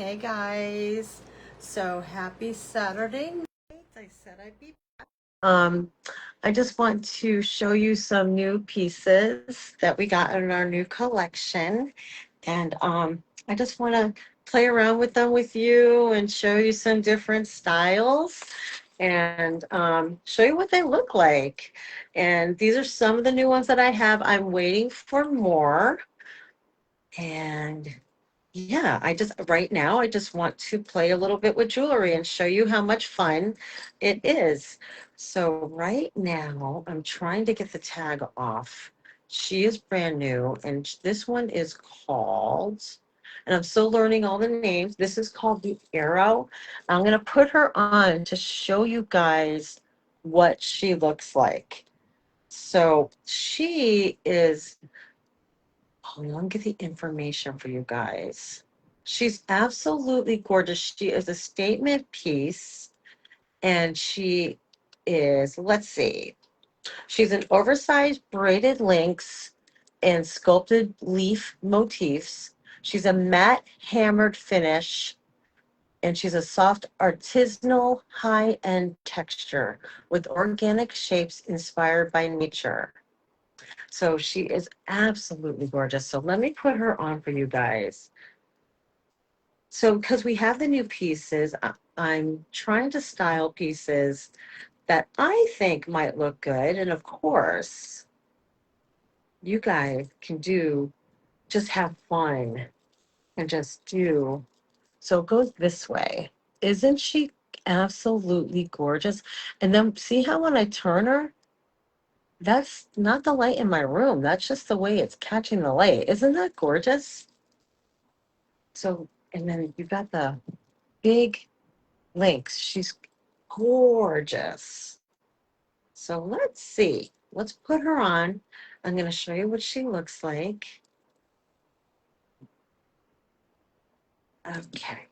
Hey guys, so happy Saturday night. I said I'd be. Um, I just want to show you some new pieces that we got in our new collection. And I just want to play around with them with you and show you some different styles and show you what they look like. And these are some of the new ones that I have. I'm waiting for more. And yeah, right now, I just want to play a little bit with jewelry and show you how much fun it is. So right now, I'm trying to get the tag off. She is brand new, and this one is called, and I'm still learning all the names. This is called the Arrow. I'm going to put her on to show you guys what she looks like. So she is, oh, let me get the information for you guys. She's absolutely gorgeous. She is a statement piece, and she is, let's see, she's an oversized braided links and sculpted leaf motifs. She's a matte hammered finish, and she's a soft artisanal high end texture with organic shapes inspired by nature. So she is absolutely gorgeous. So let me put her on for you guys. So, because we have the new pieces, I'm trying to style pieces that I think might look good. And of course, you guys can just have fun and just do. So it goes this way. Isn't she absolutely gorgeous? And then see how when I turn her, that's not the light in my room. That's just the way it's catching the light. Isn't that gorgeous? So, and then you've got the big links. She's gorgeous. So let's see. Let's put her on. I'm going to show you what she looks like. Okay.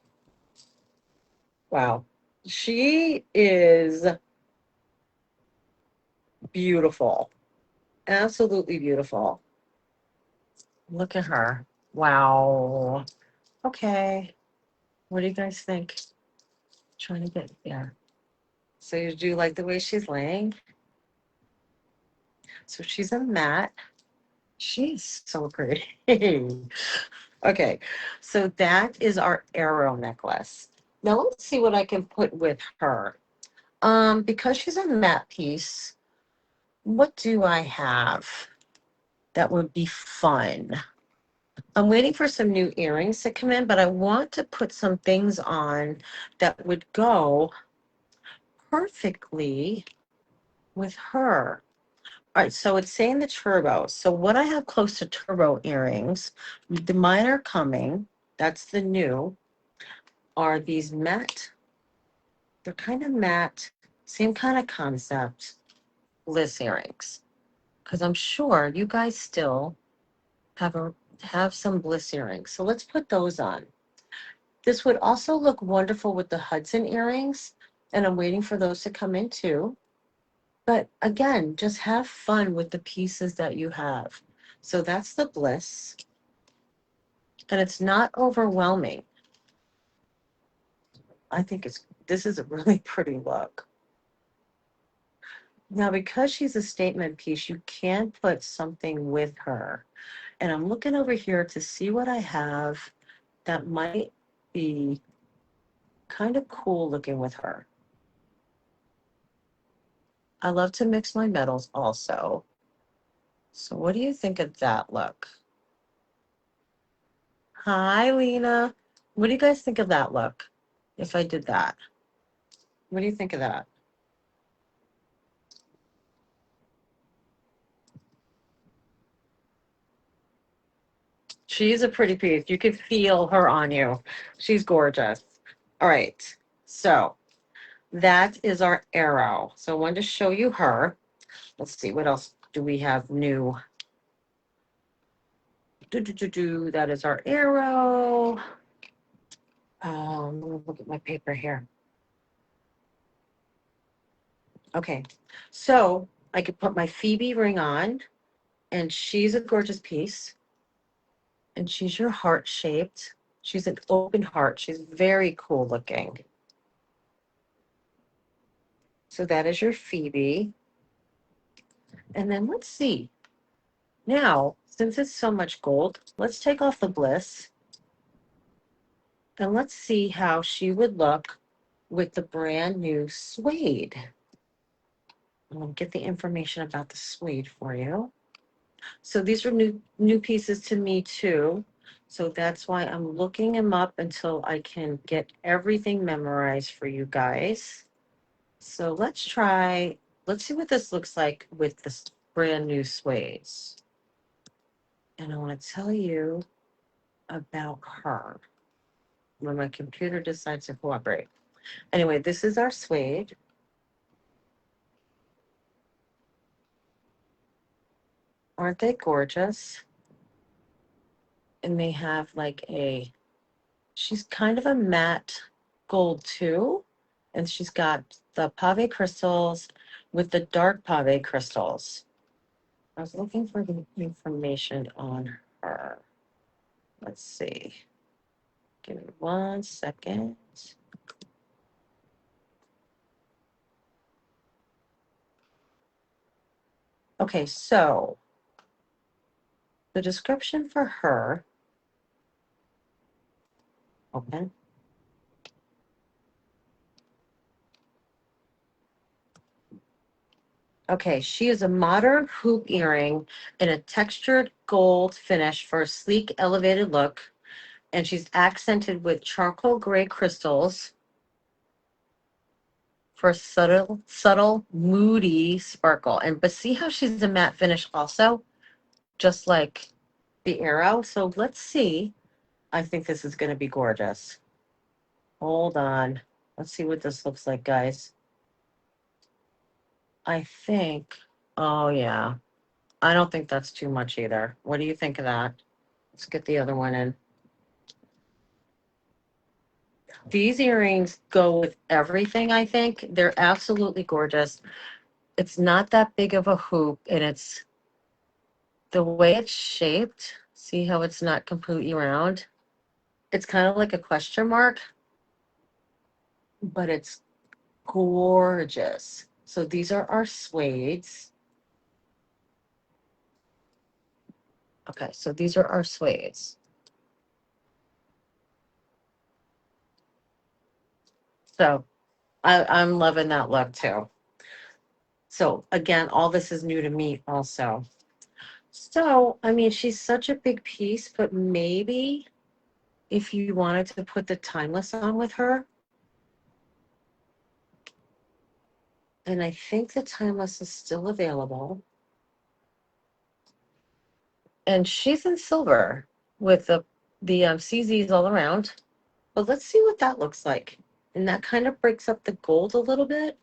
Wow. She is beautiful. Absolutely beautiful. Look at her. Wow. Okay. What do you guys think? Trying to get there. So you do like the way she's laying? So she's a matte. She's so pretty. Okay, so that is our arrow necklace. Now let's see what I can put with her. Because she's a matte piece, what do I have that would be fun? I'm waiting for some new earrings to come in, but I want to put some things on that would go perfectly with her. All right, so it's saying the turbo. So what I have close to turbo earrings, the mine are coming. That's the new. Are these matte? They're kind of matte, same kind of concept, bliss earrings. Because I'm sure you guys still have some bliss earrings. So let's put those on. This would also look wonderful with the Hudson earrings, and I'm waiting for those to come in too. But again, just have fun with the pieces that you have. So that's the bliss, and it's not overwhelming. I think this is a really pretty look. Now, because she's a statement piece, you can put something with her. And I'm looking over here to see what I have that might be kind of cool looking with her. I love to mix my metals also. So what do you think of that look? Hi, Lena. What do you guys think of that look? If I did that, what do you think of that? She's a pretty piece. You could feel her on you. She's gorgeous. All right. So that is our arrow. So I wanted to show you her. Let's see, what else do we have new? That is our arrow. Let me look at my paper here. Okay, so I could put my Phoebe ring on, and she's a gorgeous piece, and she's your heart shaped. She's an open heart. She's very cool looking. So that is your Phoebe. And then let's see. Now, since it's so much gold, let's take off the bliss and let's see how she would look with the brand new suede. I'm going to get the information about the suede for you. So these are new pieces to me too. So that's why I'm looking them up until I can get everything memorized for you guys. So let's see what this looks like with this brand new suedes. And I want to tell you about her when my computer decides to cooperate. Anyway, this is our suede. Aren't they gorgeous? And they have like she's kind of a matte gold too. And she's got the pave crystals with the dark pave crystals. I was looking for the information on her. Let's see. Give me 1 second. Okay, so the description for her, open. Okay, she is a modern hoop earring in a textured gold finish for a sleek, elevated look. And she's accented with charcoal gray crystals for a subtle, moody sparkle. But see how she's a matte finish also, just like the arrow. So let's see. I think this is going to be gorgeous. Hold on. Let's see what this looks like, guys. I think, oh yeah. I don't think that's too much either. What do you think of that? Let's get the other one in. These earrings go with everything, I think. They're absolutely gorgeous. It's not that big of a hoop, and it's the way it's shaped. See how it's not completely round? It's kind of like a question mark, but it's gorgeous. So these are our suedes. Okay, so these are our suedes. So I'm loving that look too. So again, all this is new to me also. So, I mean, she's such a big piece, but maybe if you wanted to put the timeless on with her, and I think the timeless is still available. And she's in silver with the CZs all around. But let's see what that looks like. And that kind of breaks up the gold a little bit.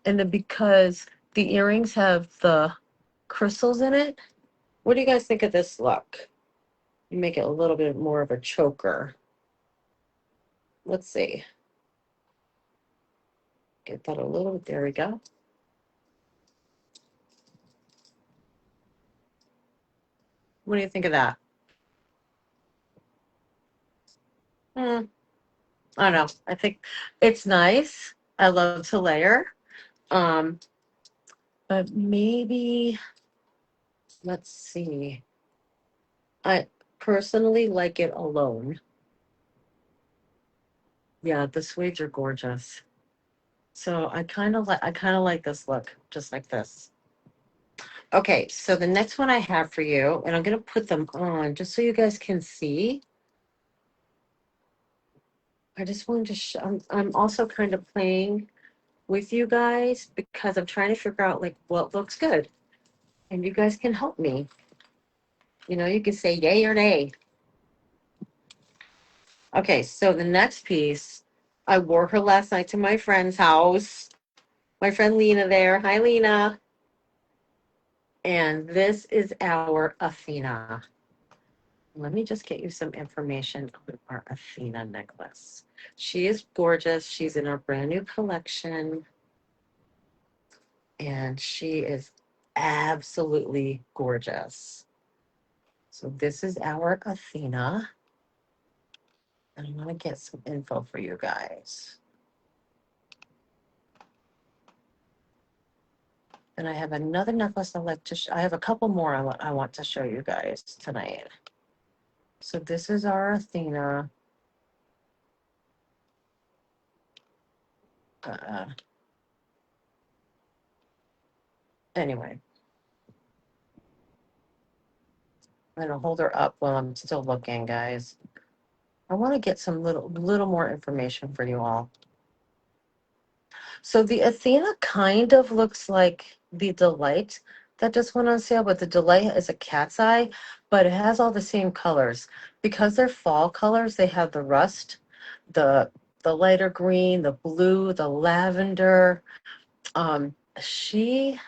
And then because the earrings have the crystals in it, what do you guys think of this look? You make it a little bit more of a choker. Let's see. Get that a little, there we go. What do you think of that? Hmm, I don't know. I think it's nice. I love to layer. Um, but maybe, let's see. I personally like it alone. Yeah, the suedes are gorgeous. So I kind of like this look, just like this. Okay, so the next one I have for you, and I'm gonna put them on just so you guys can see. I just wanted to I'm also kind of playing with you guys because I'm trying to figure out like what looks good. And you guys can help me. You can say yay or nay. Okay, so the next piece, I wore her last night to my friend's house. My friend Lena there. Hi, Lena. And this is our Athena. Let me just get you some information on our Athena necklace. She is gorgeous. She's in our brand new collection. And she is absolutely gorgeous. So this is our Athena. And I'm going to get some info for you guys. And I have another necklace I'd like to I have a couple more I want to show you guys tonight. So this is our Athena. Anyway, I'm going to hold her up while I'm still looking, guys. I want to get some little more information for you all. So the Athena kind of looks like the Delight that just went on sale, but the Delight is a cat's eye, but it has all the same colors. Because they're fall colors, they have the rust, the lighter green, the blue, the lavender. She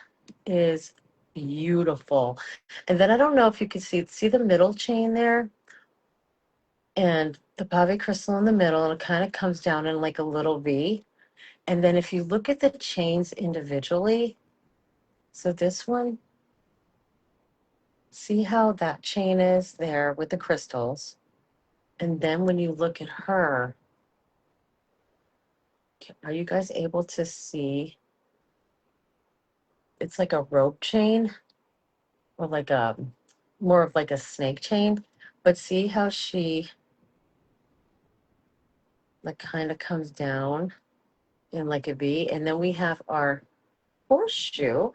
is beautiful. And then I don't know if you can see the middle chain there and the pave crystal in the middle, and it kind of comes down in like a little V. And then if you look at the chains individually, so this one, see how that chain is there with the crystals. And then when you look at her, are you guys able to see? It's like a rope chain or like a more of like a snake chain. But see how she like kind of comes down in like a V. And then we have our horseshoe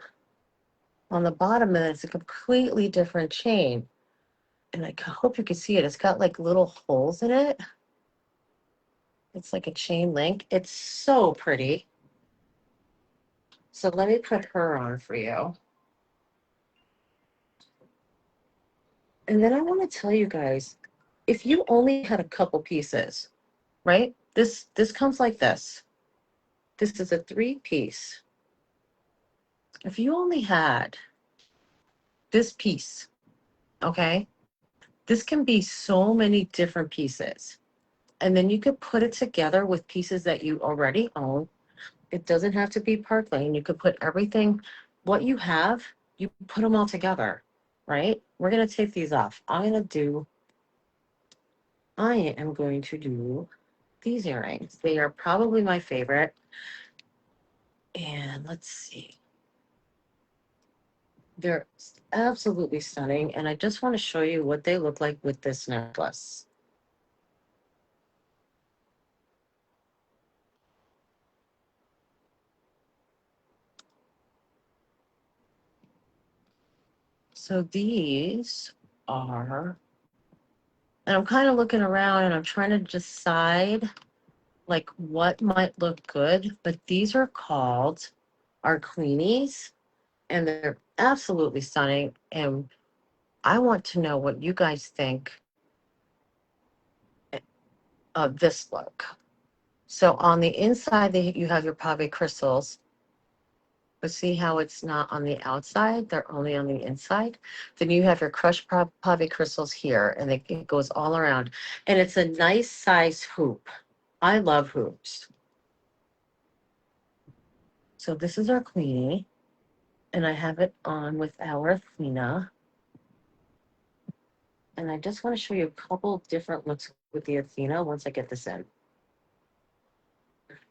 on the bottom, and it's a completely different chain. And I hope you can see it. It's got like little holes in it. It's like a chain link. It's so pretty. So let me put her on for you. And then I want to tell you guys, if you only had a couple pieces, right? This comes like this. This is a 3-piece. If you only had this piece, okay? This can be so many different pieces. And then you could put it together with pieces that you already own. It doesn't have to be Park Lane. You could put everything, what you have, you put them all together, right? We're going to take these off. I am going to do these earrings. They are probably my favorite. And let's see. They're absolutely stunning. And I just want to show you what they look like with this necklace. So these are, and I'm kind of looking around and I'm trying to decide like what might look good, but these are called our Queenies, and they're absolutely stunning. And I want to know what you guys think of this look. So on the inside, you have your pave crystals, but see how it's not on the outside? They're only on the inside. Then you have your crushed pave crystals here, and it goes all around. And it's a nice size hoop. I love hoops. So this is our Queenie, and I have it on with our Athena. And I just want to show you a couple different looks with the Athena once I get this in.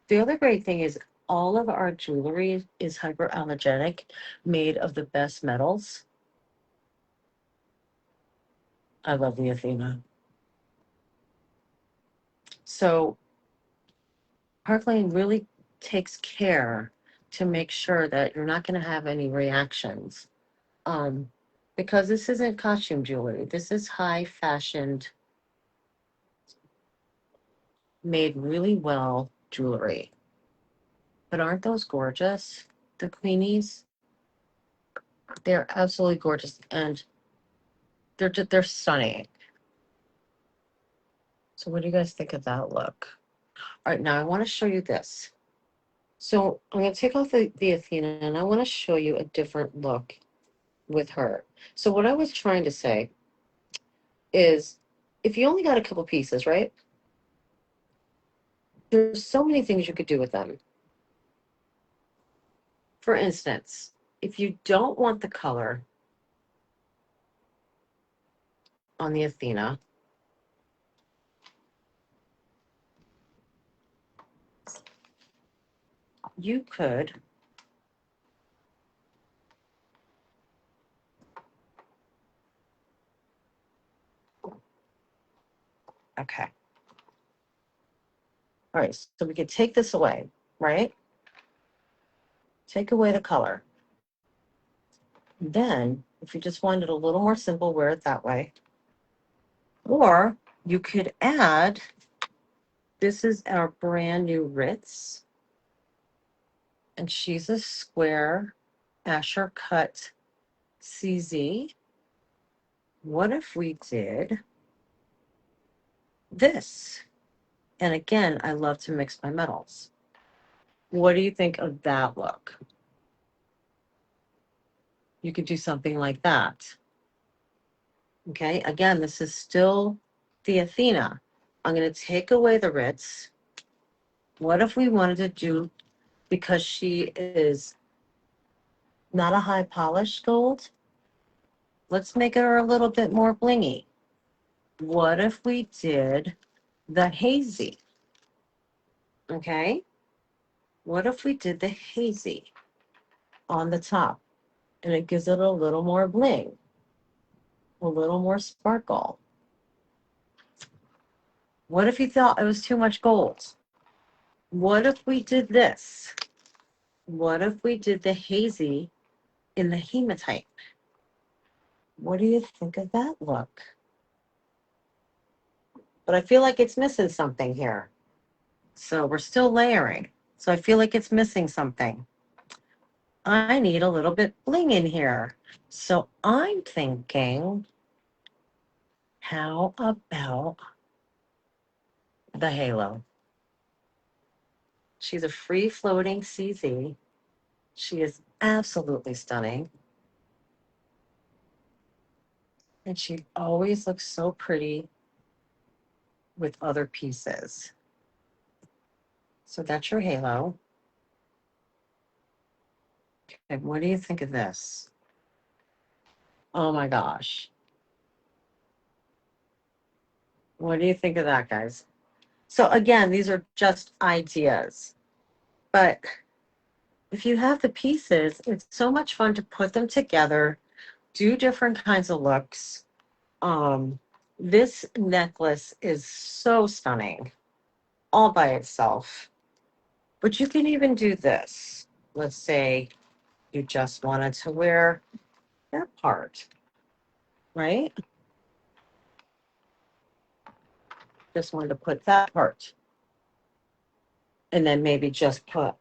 The other great thing is all of our jewelry is hyperallergenic, made of the best metals. I love the Athena. So Park Lane really takes care to make sure that you're not going to have any reactions. Um, because this isn't costume jewelry. This is high fashioned, made really well jewelry. But aren't those gorgeous? The Queenies? They're absolutely gorgeous, and they're stunning. So what do you guys think of that look? All right, now I want to show you this. So I'm going to take off the Athena, and I want to show you a different look with her. So what I was trying to say is, if you only got a couple pieces, right? There's so many things you could do with them. For instance, if you don't want the color on the Athena, you could okay. All right, so we could take this away, right? Take away the color. Then, if you just wanted a little more simple, wear it that way. Or you could add, this is our brand new Ritz, and she's a square Asher cut CZ. What if we did this? And again, I love to mix my metals. What do you think of that look? You could do something like that. Okay, again, this is still the Athena. I'm going to take away the Ritz. What if we wanted to do, because she is not a high polished gold, let's make her a little bit more blingy. What if we did the hazy? Okay, what if we did the hazy on the top, and it gives it a little more bling, a little more sparkle? What if you thought it was too much gold? What if we did this? What if we did the hazy in the hematite? What do you think of that look? But I feel like it's missing something here. So we're still layering. So I feel like it's missing something. I need a little bit bling in here. So I'm thinking, how about the halo? She's a free floating CZ. She is absolutely stunning. And she always looks so pretty with other pieces. So that's your halo. And what do you think of this? Oh my gosh. What do you think of that, guys? So again, these are just ideas. But if you have the pieces, it's so much fun to put them together, do different kinds of looks. Um, this necklace is so stunning all by itself. But you can even do this. Let's say you just wanted to wear that part, right? Just wanted to put that part. And then maybe just put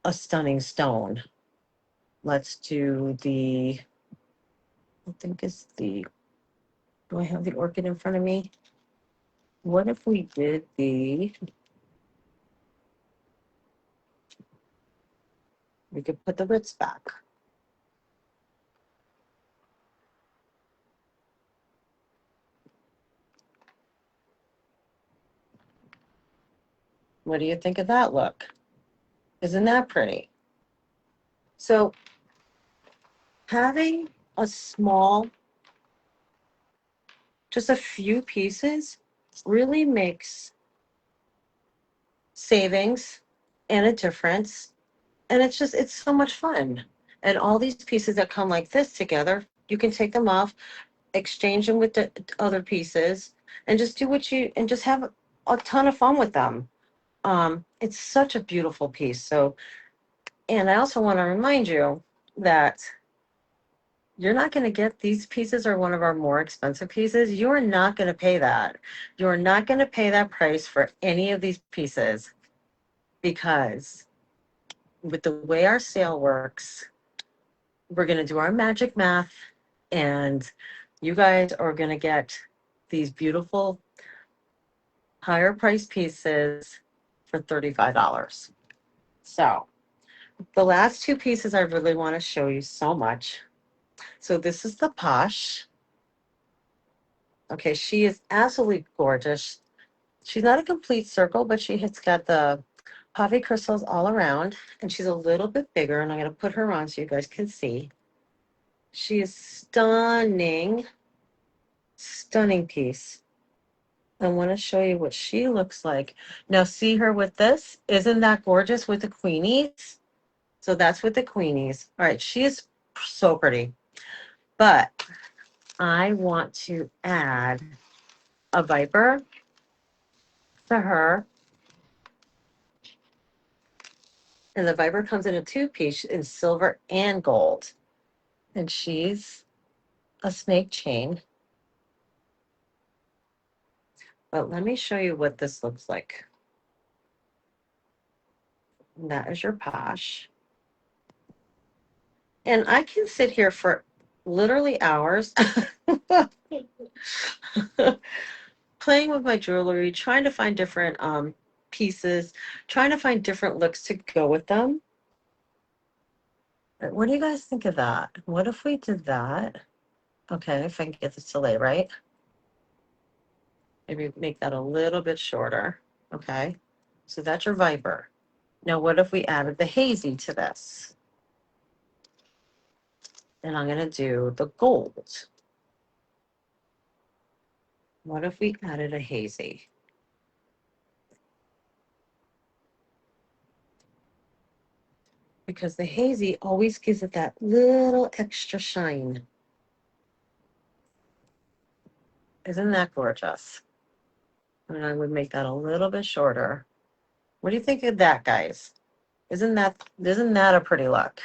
a stunning stone. Let's do the, I think it's the, do I have the orchid in front of me? What if we did we could put the Ritz back. What do you think of that look? Isn't that pretty? So having a small, just a few pieces really makes savings and a difference. And it's so much fun. And all these pieces that come like this together, you can take them off, exchange them with the other pieces, and just do what you, and just have a ton of fun with them. It's such a beautiful piece. So, and I also want to remind you that you're not going to get, these pieces are one of our more expensive pieces. You're not going to pay that. You're not going to pay that price for any of these pieces, because with the way our sale works, we're going to do our magic math, and you guys are going to get these beautiful higher price pieces for $35. So the last two pieces I really want to show you so much. So this is the Posh. Okay, she is absolutely gorgeous. She's not a complete circle, but she has got the puffy crystals all around, and she's a little bit bigger, and I'm going to put her on so you guys can see. She is stunning, stunning piece. I want to show you what she looks like. Now, see her with this? Isn't that gorgeous with the queenies? So that's with the queenies. All right, she is so pretty. But I want to add a viper to her. And the viper comes in a two-piece in silver and gold. And she's a snake chain. But let me show you what this looks like. And that is your posh. And I can sit here for literally hours playing with my jewelry, trying to find different pieces, trying to find different looks to go with them. What do you guys think of that? What if we did that? Okay, if I can get this to lay right. Maybe make that a little bit shorter. Okay, so that's your viper. Now, what if we added the hazy to this? And I'm going to do the gold. What if we added a hazy? Because the hazy always gives it that little extra shine. Isn't that gorgeous? And I would make that a little bit shorter. What do you think of that, guys? Isn't that a pretty look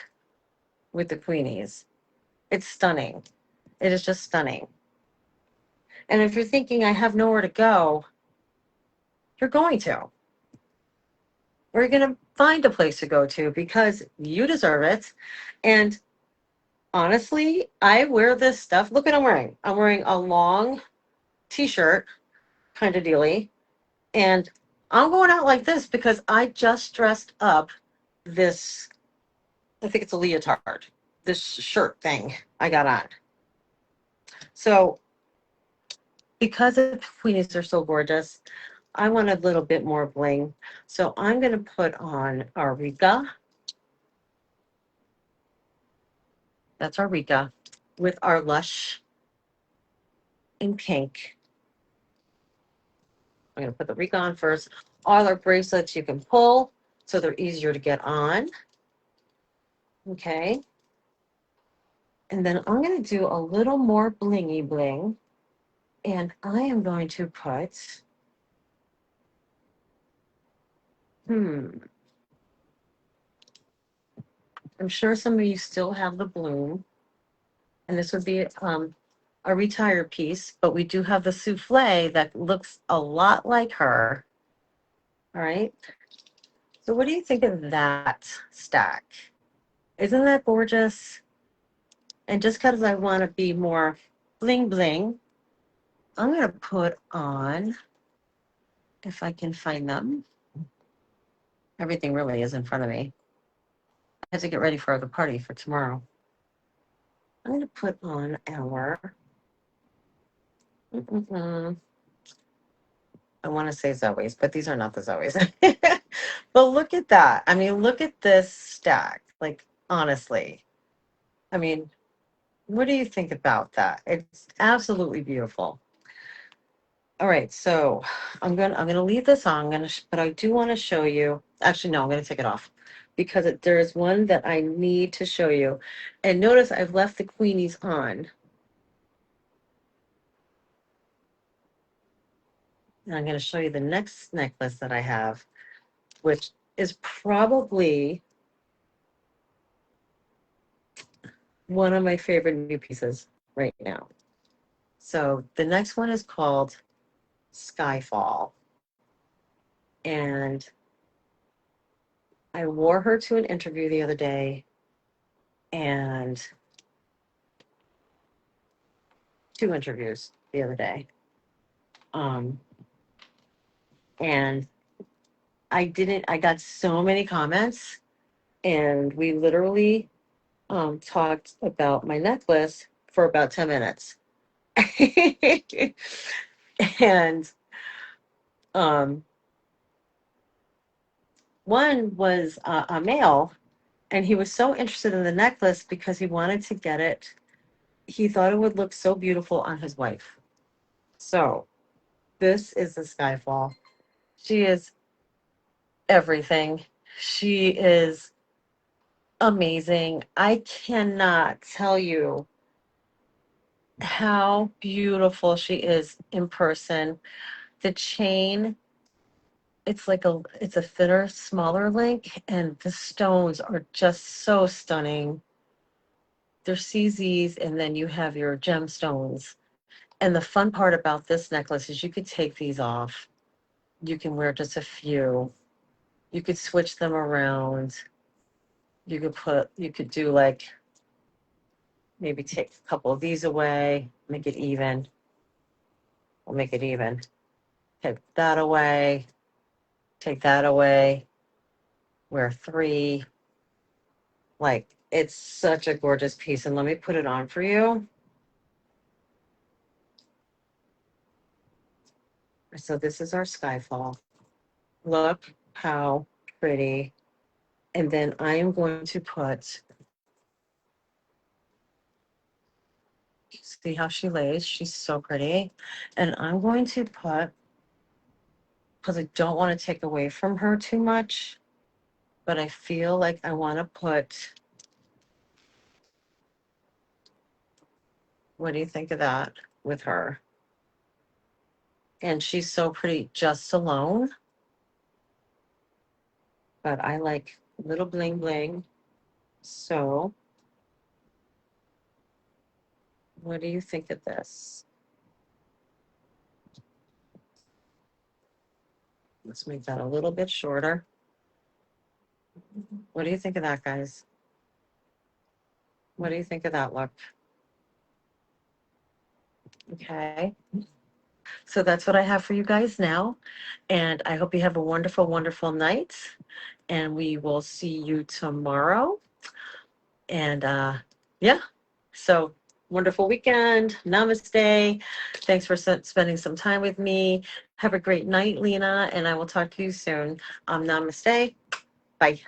with the queenies? It's stunning. It is just stunning. And if you're thinking I have nowhere to go, you're going to. Or you're going to find a place to go to because you deserve it. And honestly, I wear this stuff. Look what I'm wearing. I'm wearing a long t-shirt kind of dealy. And I'm going out like this because I just dressed up this, I think it's a leotard, this shirt thing I got on. So because the queenies are so gorgeous, I want a little bit more bling. So I'm going to put on our Rika. That's our Rika with our Lush in pink. I'm going to put the Rika on first. All our bracelets you can pull so they're easier to get on. Okay. And then I'm going to do a little more blingy bling. And I am going to put, I'm sure some of you still have the bloom. And this would be a retired piece, but we do have the souffle that looks a lot like her. All right. So what do you think of that stack? Isn't that gorgeous? And just because I want to be more bling bling, I'm going to put on, if I can find them. Everything really is in front of me. I have to get ready for the party for tomorrow. I'm going to put on our, I want to say Zoe's, but these are not the Zoe's. But look at that. I mean, look at this stack. Like, honestly. I mean, what do you think about that? It's absolutely beautiful. All right, so I'm gonna leave this on. But I do want to show you. Actually, no, I'm gonna take it off because there's one that I need to show you. And notice I've left the queenies on. And I'm gonna show you the next necklace that I have, which is probably one of my favorite new pieces right now. So the next one is called Skyfall. And I wore her to an interview the other day and 2 interviews the other day. And I got so many comments and we literally talked about my necklace for about 10 minutes. And one was a male, and he was so interested in the necklace because he wanted to get it. He thought it would look so beautiful on his wife. So This is the Skyfall. She is everything. She is amazing. I cannot tell you how beautiful she is in person. The chain, it's a thinner, smaller link, and the stones are just so stunning. They're CZs, and then you have your gemstones. And the fun part about this necklace is you could take these off. You can wear just a few. You could switch them around. You could do like maybe take a couple of these away, make it even. We'll make it even. Take that away, take that away, wear three. Like, it's such a gorgeous piece. And let me put it on for you. So this is our Skyfall. Look how pretty. And then I am going to put, see how she lays? She's so pretty. And I'm going to put, because I don't want to take away from her too much, but I feel like I want to put, what do you think of that with her? And she's so pretty just alone, but I like little bling bling. So what do you think of this? Let's make that a little bit shorter. What do you think of that, guys? What do you think of that look? Okay. So that's what I have for you guys now. And I hope you have a wonderful, wonderful night. And we will see you tomorrow. And yeah, so wonderful weekend. Namaste. Thanks for spending some time with me. Have a great night, Lena, and I will talk to you soon. Namaste. Bye.